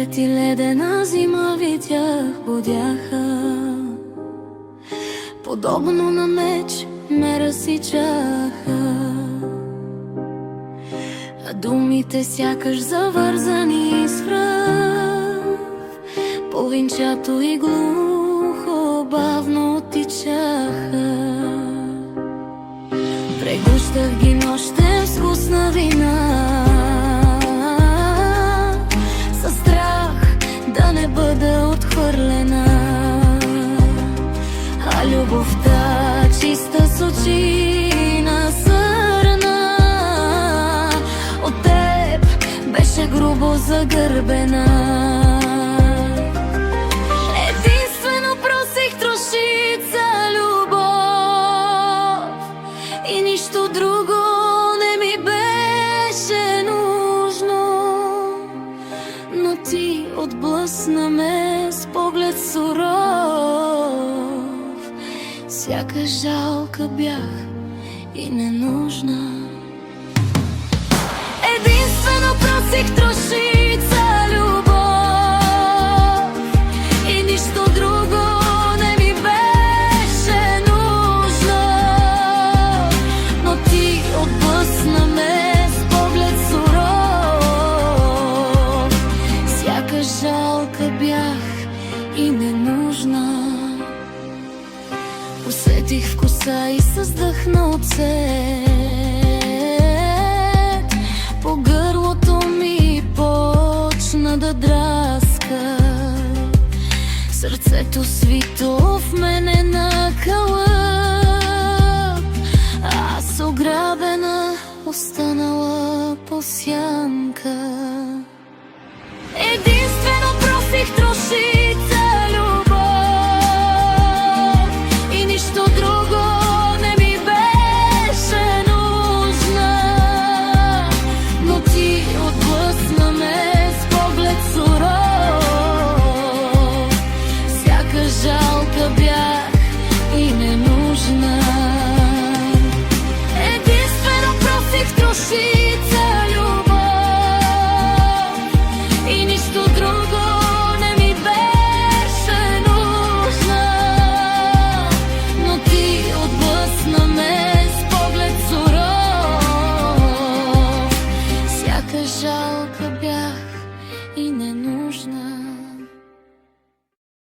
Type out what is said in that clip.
пролет и ледена зима видях будяха. Подобно на меч ме разсичаха, а думите сякаш завързани с връв. Половинчато и глухо бавно тичаха. Прегущах ги нощем с вкусна вина, със страх да не бъда отхвърлена. А любовта чиста с очи насърна от теб беше грубо загърбена. Единствено просих трошица любов и нищо друго не ми беше нужно. Но ти отблъсна ме с поглед суров, сякаш жалка бях и ненужна. Единствено просих трошица любов и нищо друго не ми беше нужно. Но ти отблъсна ме с поглед суров, сякаш жалка бях и ненужна. Усетих вкуса и създъхна оцет по гърлото ми почна да драска. Сърцето свито в мене на кълъп, аз ограбена останала по сянка. Единствено просих трошица любов и нищо друго не ми беше нужна. Но ти отблъсна ме с поглед суров, сякаш жалка бях и ненужна. Единствено просих трошица